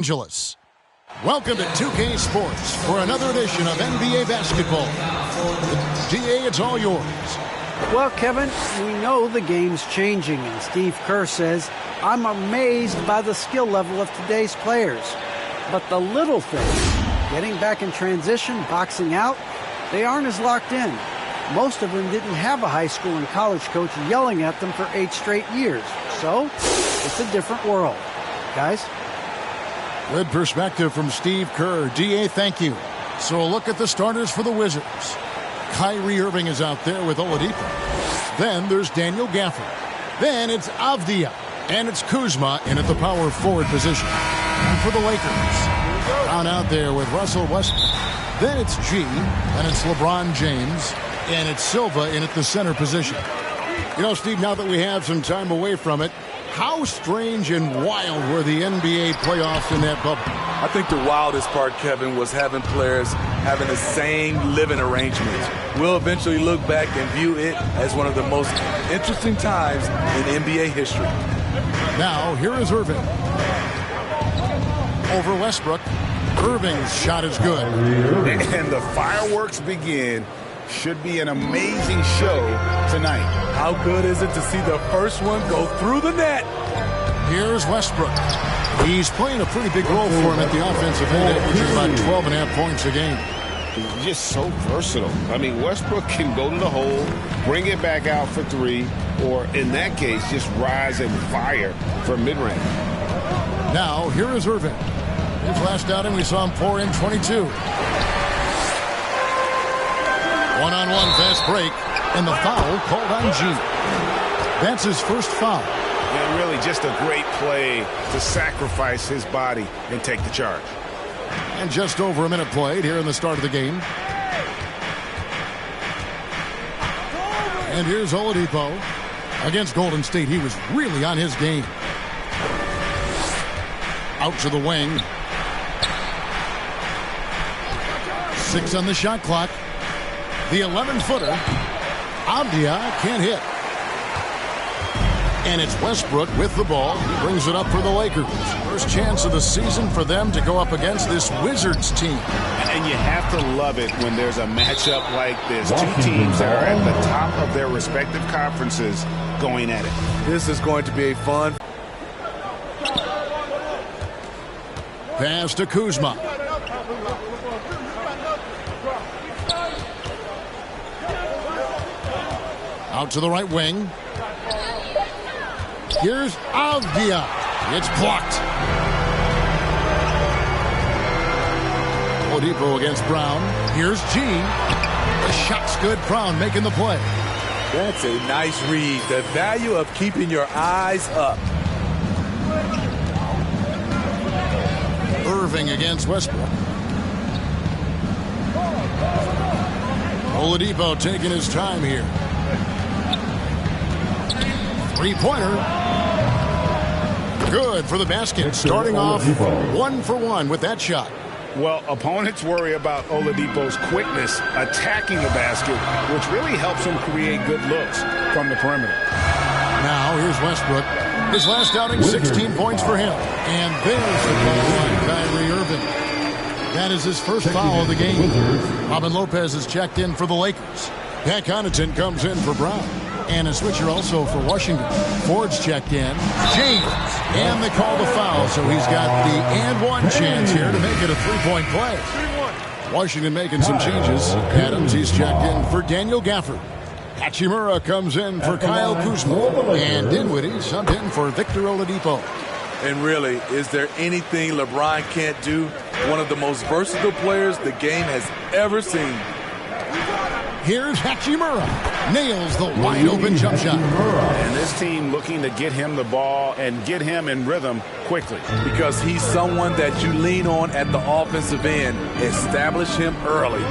Angeles. Welcome to 2K Sports for another edition of NBA basketball. DA, it's all yours. Well, Kevin, we know the game's changing, and Steve Kerr says, I'm amazed by the skill level of today's players. But the little things, getting back in transition, boxing out, they aren't as locked in. Most of them didn't have a high school and college coach yelling at them for 8 straight years. So, it's a different world. Guys? Good perspective from Steve Kerr. DA, thank you. So a look at the starters for the Wizards. Kyrie Irving is out there with Oladipo. Then there's Daniel Gafford. Then it's Avdia. And it's Kuzma in at the power forward position. And for the Lakers, Brown out there with Russell Westbrook. Then it's G. And it's LeBron James. And it's Silva in at the center position. You know, Steve, now that we have some time away from it, how strange and wild were the NBA playoffs in that bubble? I think the wildest part, Kevin, was having players having the same living arrangements. We'll eventually look back and view it as one of the most interesting times in NBA history. Now, here is Irving. Over Westbrook. Irving's shot is good. And the fireworks begin. Should be an amazing show tonight. How good is it to see the first one go through the net? Here's Westbrook. He's playing a pretty big role for him at the offensive end, averaging about 12.5 points a game. He's just so versatile. I mean, Westbrook can go to the hole, bring it back out for 3, or in that case, just rise and fire for mid-range. Now, here is Irving. His last outing, we saw him pour in 22. One-on-one fast break, and the foul called on G. That's his first foul. And really just a great play to sacrifice his body and take the charge. And just over a minute played here in the start of the game. And here's Oladipo. Against Golden State, he was really on his game. Out to the wing. 6 on the shot clock. The 11-footer, Avdia can't hit. And it's Westbrook with the ball. He brings it up for the Lakers. First chance of the season for them to go up against this Wizards team. And you have to love it when there's a matchup like this. Two teams that are at the top of their respective conferences going at it. This is going to be a fun. Pass to Kuzma. Out to the right wing. Here's Avdia. It's blocked. Oladipo against Brown. Here's G. The shot's good. Brown making the play. That's a nice read. The value of keeping your eyes up. Irving against Westbrook. Oladipo taking his time here. Three-pointer. Good for the basket. Starting off 1 for 1 with that shot. Well, opponents worry about Oladipo's quickness attacking the basket, which really helps him create good looks from the perimeter. Now, here's Westbrook. His last outing, 16 points for him. And there's the call on Kyrie Irving. That is his first foul of the game. Robin Lopez is checked in for the Lakers. Pat Connaughton comes in for Brown. And a switcher also for Washington. Ford's checked in. James. And they call the foul, so he's got the and one chance here to make it a 3-point play. Washington making some changes. Adams, he's checked in for Daniel Gafford. Hachimura comes in for Kyle Kuzma. And Dinwiddie subbed in for Victor Oladipo. And really, is there anything LeBron can't do? One of the most versatile players the game has ever seen. Here's Hachimura. Nails the wide-open jump shot. And this team looking to get him the ball and get him in rhythm quickly. Because he's someone that you lean on at the offensive end. Establish him early.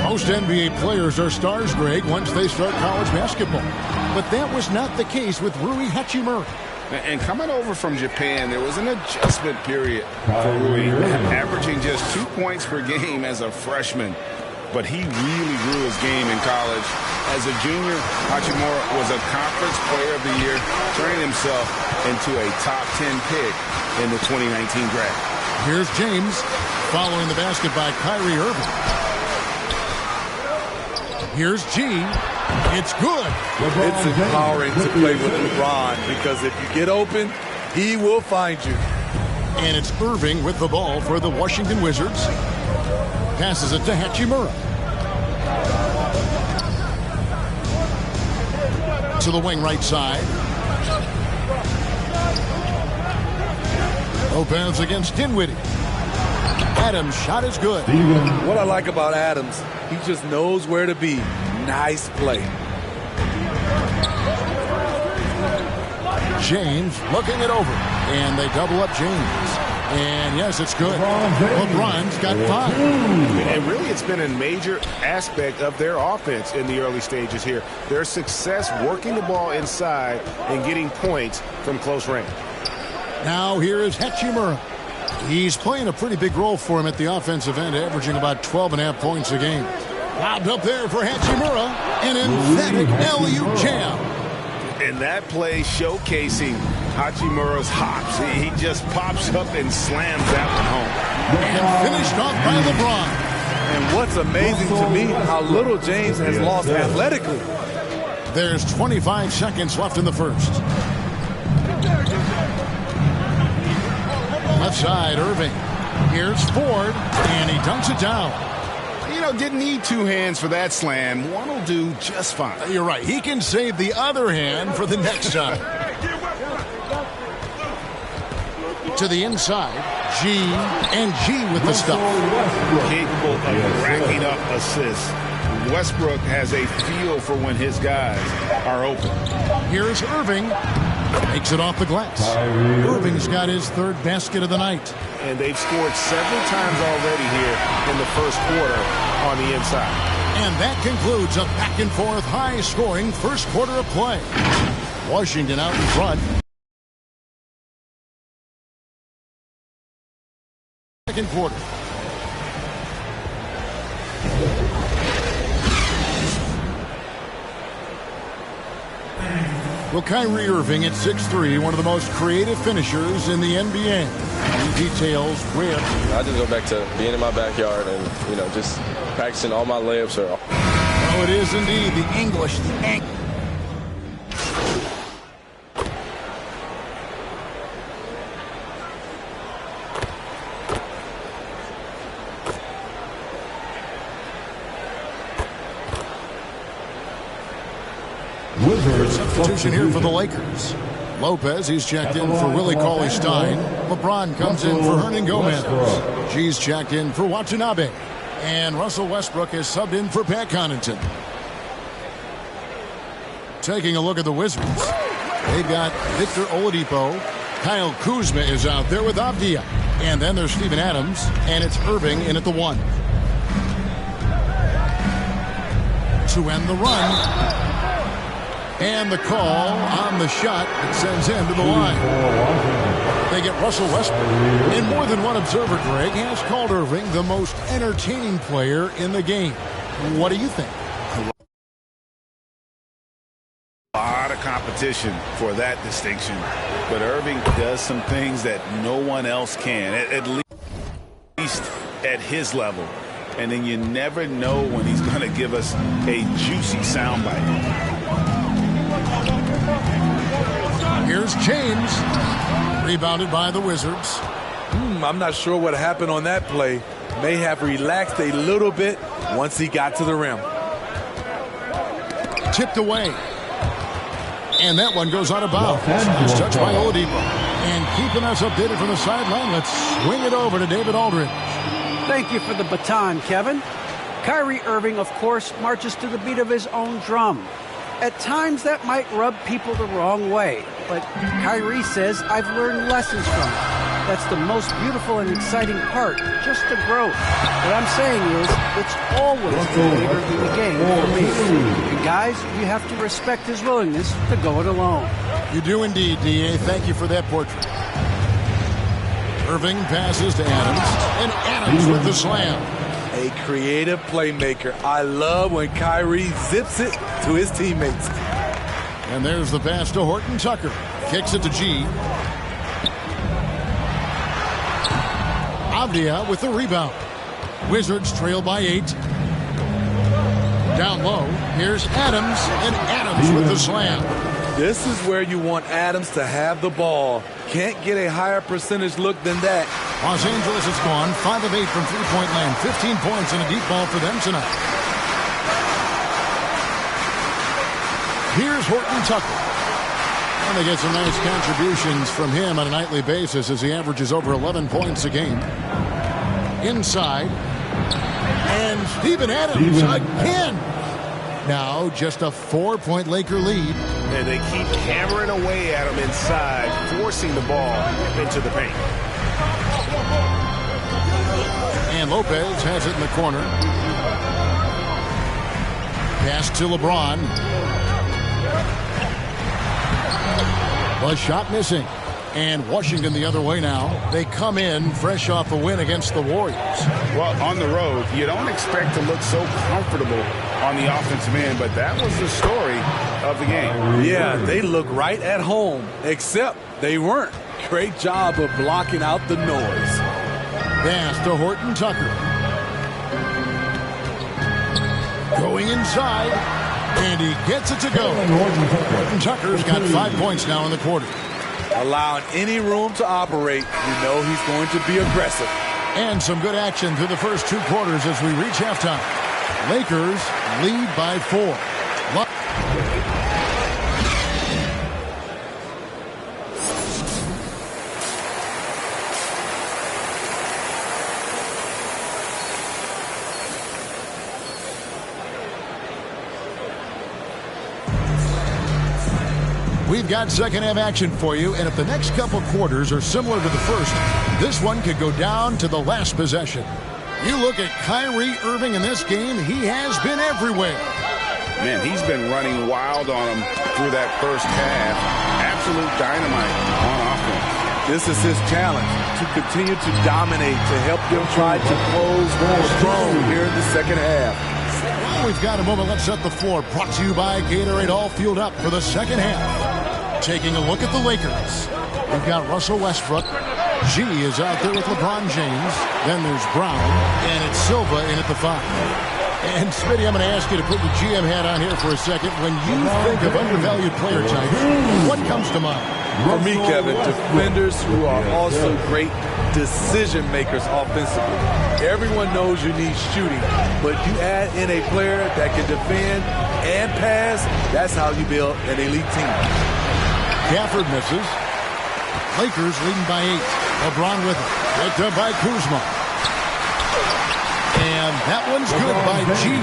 Most NBA players are stars, Greg, once they start college basketball. But that was not the case with Rui Hachimura. And coming over from Japan, there was an adjustment period for Rui, averaging just 2 points per game as a freshman. But he really grew his game in college. As a junior, Hachimura was a Conference Player of the Year, turning himself into a top 10 pick in the 2019 draft. Here's James following the basket by Kyrie Irving. Here's G. It's good. It's empowering to play with LeBron because if you get open, he will find you. And it's Irving with the ball for the Washington Wizards. Passes it to Hachimura. To the wing right side. Lopez against Dinwiddie. Adams' shot is good. What I like about Adams, he just knows where to be. Nice play. James looking it over. And they double up James. And yes, it's good. LeBron's got 5. And really, it's been a major aspect of their offense in the early stages here. Their success working the ball inside and getting points from close range. Now here is Hachimura. He's playing a pretty big role for him at the offensive end, averaging about 12.5 points a game. Lobbed up there for Hachimura. An emphatic alley-oop jam. And that play showcasing Hachimura's hops. He just pops up and slams that one home. And finished off by LeBron. And what's amazing to me, how little James has lost athletically. There's 25 seconds left in the first. Left side, Irving. Here's Ford, and he dunks it down. You know, didn't need 2 hands for that slam. One will do just fine. You're right. He can save the other hand for the next time. To the inside. G and G with the stuff. Capable of racking up assists. Westbrook has a feel for when his guys are open. Here's Irving. Makes it off the glass. Irving's got his 3rd basket of the night. And they've scored several times already here in the first quarter on the inside. And that concludes a back-and-forth, high-scoring first quarter of play. Washington out in front. Second quarter. Well, Kyrie Irving at 6'3", one of the most creative finishers in the NBA. He details where. I just go back to being in my backyard and, just practicing all my layups. Oh, it is indeed the English. Substitution here for the Lakers. Lopez, he's checked in for Willie Cauley-Stein. LeBron comes in for Hernan Gomez. G's checked in for Watanabe. And Russell Westbrook is subbed in for Pat Connaughton. Taking a look at the Wizards. They've got Victor Oladipo. Kyle Kuzma is out there with Avdia. And then there's Steven Adams. And it's Irving in at the 1. To end the run. And the call on the shot that sends him to the line. They get Russell Westbrook. And more than one observer, Greg, has called Irving the most entertaining player in the game. What do you think? A lot of competition for that distinction. But Irving does some things that no one else can, at least at his level. And then you never know when he's going to give us a juicy soundbite. Here's James. Rebounded by the Wizards. I'm not sure what happened on that play. May have relaxed a little bit once he got to the rim. Tipped away. And that one goes out of bounds. It's touched by Oladipo. And keeping us updated from the sideline, let's swing it over to David Aldridge. Thank you for the baton, Kevin. Kyrie Irving, of course, marches to the beat of his own drum. At times, that might rub people the wrong way. But Kyrie says, I've learned lessons from it. That's the most beautiful and exciting part, just the growth. What I'm saying is, it's always bigger than the game for me. And guys, you have to respect his willingness to go it alone. You do indeed, D.A. Thank you for that portrait. Irving passes to Adams, and Adams with the slam. A creative playmaker. I love when Kyrie zips it to his teammates. And there's the pass to Horton Tucker. Kicks it to G. Avdia with the rebound. Wizards trail by 8. Down low, here's Adams, and Adams with the slam. This is where you want Adams to have the ball. Can't get a higher percentage look than that. Los Angeles has gone 5 of 8 from three-point land. 15 points and a deep ball for them tonight. Here's Horton Tucker. And they get some nice contributions from him on a nightly basis as he averages over 11 points a game. Inside. And Steven Adams again. Now just a 4-point Laker lead. And they keep hammering away at him inside, forcing the ball into the paint. And Lopez has it in the corner. Pass to LeBron. The shot missing. And Washington the other way now. They come in fresh off a win against the Warriors. Well, on the road, you don't expect to look so comfortable on the offensive end, but that was the story of the game. Yeah, they look right at home, except they weren't. Great job of blocking out the noise. Pass to Horton Tucker. Going inside, and he gets it to go. Horton Tucker's got 5 points now in the quarter. Allowing any room to operate, you know he's going to be aggressive. And some good action through the first 2 quarters as we reach halftime. Lakers lead by 4. We've got second half action for you, and if the next couple quarters are similar to the first, this one could go down to the last possession. You look at Kyrie Irving in this game, he has been everywhere. Man, he's been running wild on him through that first half. Absolute dynamite on offense. This is his challenge, to continue to dominate, to help them try to close strong here in the second half. We've got a moment. Let's set the floor. Brought to you by Gatorade, all fueled up for the second half. Taking a look at the Lakers. We've got Russell Westbrook. G is out there with LeBron James. Then there's Brown. And it's Silva in at the 5. And Smitty, I'm going to ask you to put your GM hat on here for a second. When you think of undervalued player types, what comes to mind? For me, Kevin, defenders who are also great decision makers offensively. Everyone knows you need shooting, but you add in a player that can defend and pass, that's how you build an elite team. Gafford misses. Lakers leading by 8. LeBron with it. Picked up by Kuzma. And that one's good by G.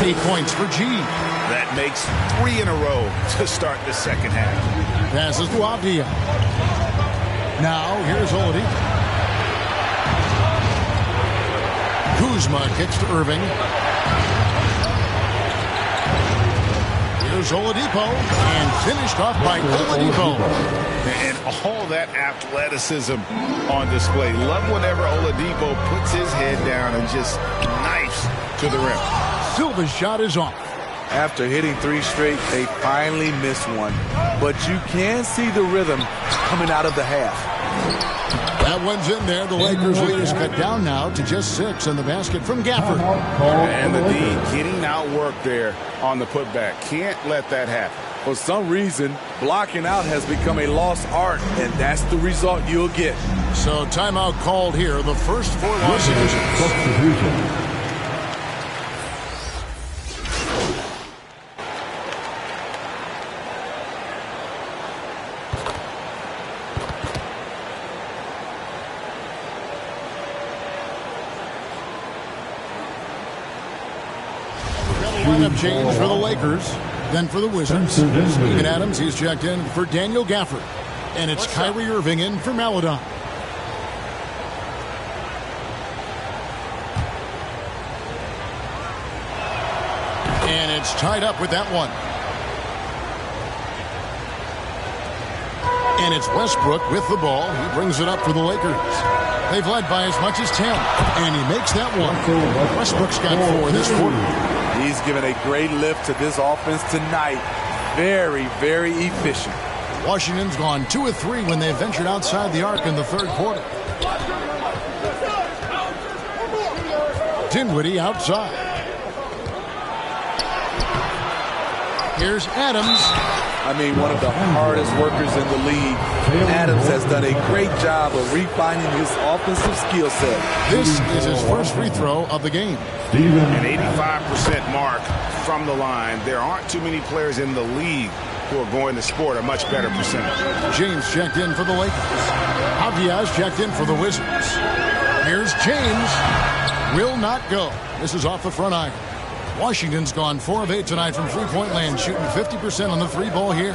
8 points for G. That makes 3 in a row to start the second half. Passes to Avdia. Now here's Oladipo. Kuzma kicks to Irving. Here's Oladipo, and finished off by Oladipo. And all that athleticism on display. Love whenever Oladipo puts his head down and just knifes to the rim. Silva's shot is off. After hitting 3 straight, they finally missed one. But you can see the rhythm coming out of the half. That one's in there. The Lakers lead is cut down now to just 6 in the basket from Gafford. And the D getting outworked there on the putback. Can't let that happen. For some reason, blocking out has become a lost art, and that's the result you'll get. So timeout called here. The first for Los Angeles. Lineup change for the Lakers, then for the Wizards. Steven Adams, he's checked in for Daniel Gafford. And it's Kyrie Irving in for Maladon. And it's tied up with that one. And it's Westbrook with the ball. He brings it up for the Lakers. They've led by as much as 10. And he makes that one. Westbrook's got 4 this quarter. He's given a great lift to this offense tonight. Very, very efficient. Washington's gone 2 of 3 when they ventured outside the arc in the third quarter. Dinwiddie outside. Here's Adams. I mean, one of the hardest workers in the league. Adams has done a great job of refining his offensive skill set. This is his first free throw of the game. An 85% mark from the line. There aren't too many players in the league who are going to score a much better percentage. James checked in for the Lakers. Javier checked in for the Wizards. Here's James. Will not go. This is off the front iron. Washington's gone 4 of 8 tonight from three-point land, shooting 50% on the three ball here.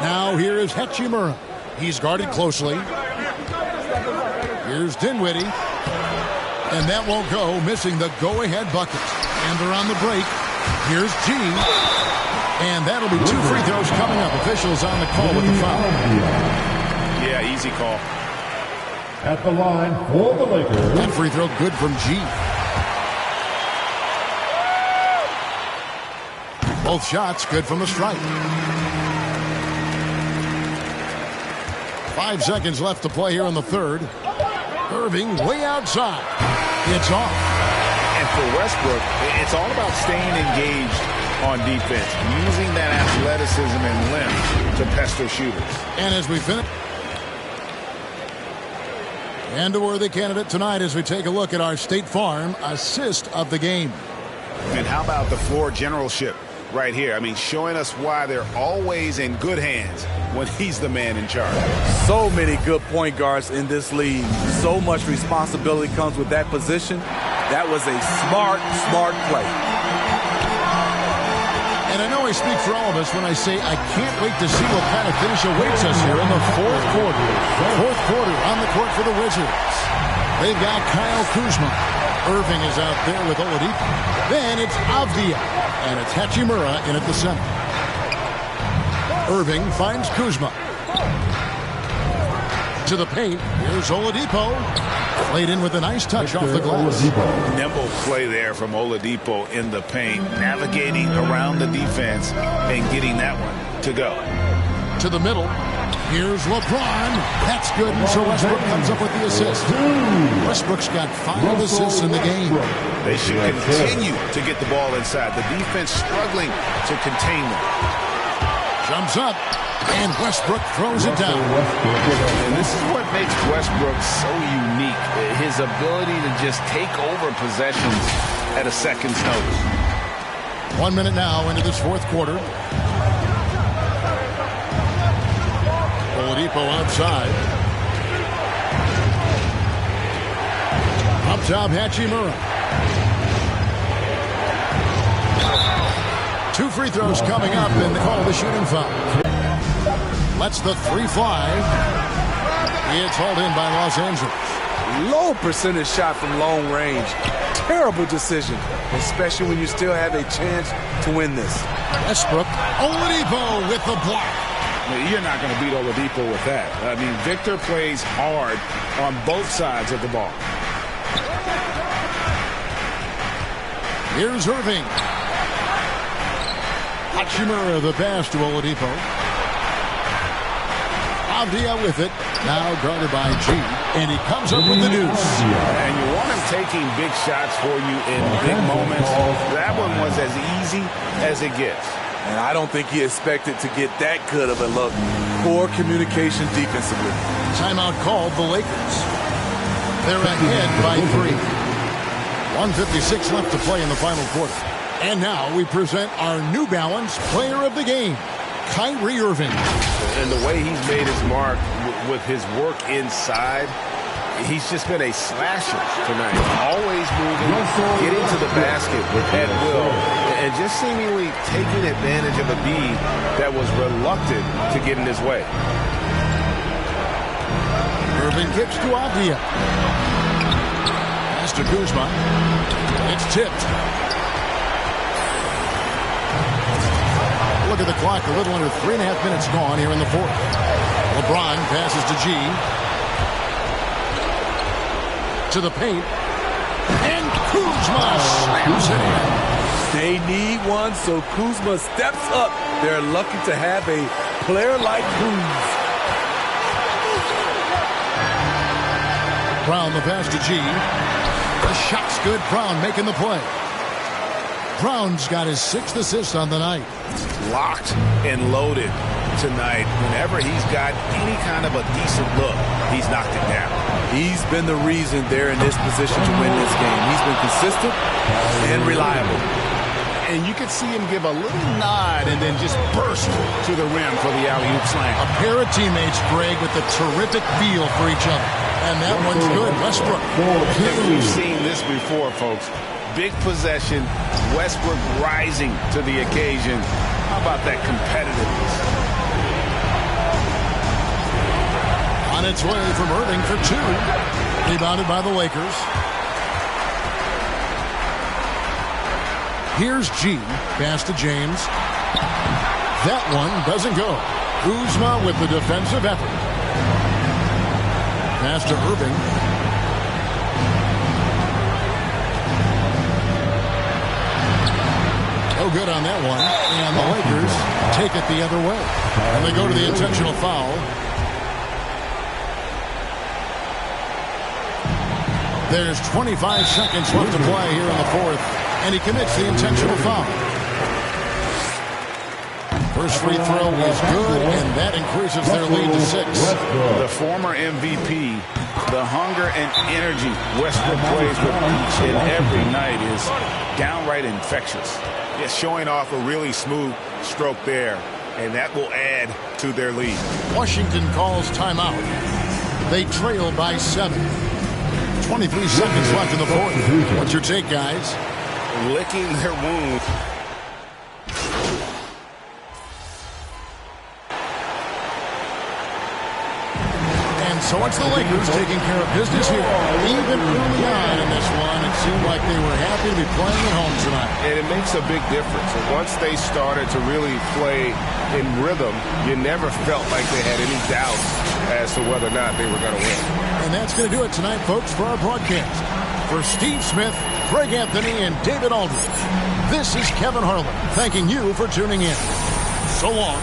Now here is Hachimura. He's guarded closely. Here's Dinwiddie. And that won't go, missing the go-ahead bucket. And they're on the break. Here's G. And that'll be 2 free throws coming up. Officials on the call with the foul. Yeah, easy call. At the line for the Lakers. That free throw good from G. Both shots good from the stripe. 5 seconds left to play here in the third. Irving way outside. It's off. And for Westbrook, it's all about staying engaged on defense, using that athleticism and length to pester shooters. And as we finish, and a worthy candidate tonight as we take a look at our State Farm assist of the game. And how about the floor generalship right here? I mean, showing us why they're always in good hands when he's the man in charge. So many good point guards in this league. So much responsibility comes with that position. That was a smart play. And I know I speak for all of us when I say I can't wait to see what kind of finish awaits us here in the fourth quarter. Fourth quarter on the court for the Wizards. They've got Kyle Kuzma. Irving is out there with Oladipo. Then it's Avdia. And it's Hachimura in at the center. Irving finds Kuzma. To the paint. Here's Oladipo. Played in with a nice touch off the glass. Nimble play there from Oladipo in the paint, navigating around the defense and getting that one to go. To the middle. Here's LeBron. That's good. So Westbrook comes up with the assist. Westbrook's got 5 assists in the game. They should continue to get the ball inside. The defense struggling to contain them. Jumps up. And Westbrook throws it down. And this is what makes Westbrook so unique. His ability to just take over possessions at a second's notice. 1 minute now into this fourth quarter. Oladipo outside. Up top, Hachimura. 2 free throws coming up, and they call the shooting foul. Lets the 3 fly. It's hauled in by Los Angeles. Low percentage shot from long range. Terrible decision, especially when you still have a chance to win this. Westbrook, Oladipo with the block. You're not going to beat Oladipo with that. I mean, Victor plays hard on both sides of the ball. Here's Irving. Hachimura the pass to Oladipo. Avdia with it, now guarded by G, and he comes up with the deuce. And you want him taking big shots for you in big moments. That one was as easy as it gets. And I don't think he expected to get that good of a look. Poor communication defensively. Timeout called the Lakers. They're ahead by 3. 1:56 left to play in the final quarter. And now we present our New Balance Player of the Game, Kyrie Irving. And the way he's made his mark with his work inside, he's just been a slasher tonight. Always moving, getting to the basket at will, and just seemingly taking advantage of a B that was reluctant to get in his way. Irving kicks to Avdia. Pass to Kuzma. It's tipped. Look at the clock, a little under 3.5 minutes gone here in the fourth. LeBron passes to G. To the paint. And Kuzma slams it in. They need one, so Kuzma steps up. They're lucky to have a player like Kuz. Brown the pass to G. The shot's good. Brown making the play. Brown's got his 6th assist on the night. Locked and loaded tonight. Whenever he's got any kind of a decent look, he's knocked it down. He's been the reason they're in this position to win this game. He's been consistent and reliable. And you could see him give a little nod and then just burst to the rim for the alley-oop slam. A pair of teammates, Greg, with a terrific feel for each other. And that one's good. Westbrook. We've seen this before, folks. Big possession, Westbrook rising to the occasion. How about that competitiveness? On its way from Irving for 2. Rebounded by the Lakers. Here's G. Pass to James. That one doesn't go. Kuzma with the defensive effort. Pass to Irving. No good on that one. And the Lakers take it the other way. And they go to the intentional foul. There's 25 seconds left to play here in the 4th. And he commits the intentional foul. First free throw is good, and that increases their lead to 6. The former MVP, the hunger and energy Westbrook plays with each and every night is downright infectious. Just showing off a really smooth stroke there, and that will add to their lead. Washington calls timeout. They trail by 7. 23 seconds left in the 4th. What's your take, guys? Licking their wounds. And so it's the Lakers taking care of business here. Even early on in this one, it seemed like they were happy to be playing at home tonight. And it makes a big difference. And once they started to really play in rhythm, you never felt like they had any doubts as to whether or not they were going to win. And that's going to do it tonight, folks, for our broadcast. For Steve Smith, Greg Anthony, and David Aldridge, this is Kevin Harlan thanking you for tuning in. So long.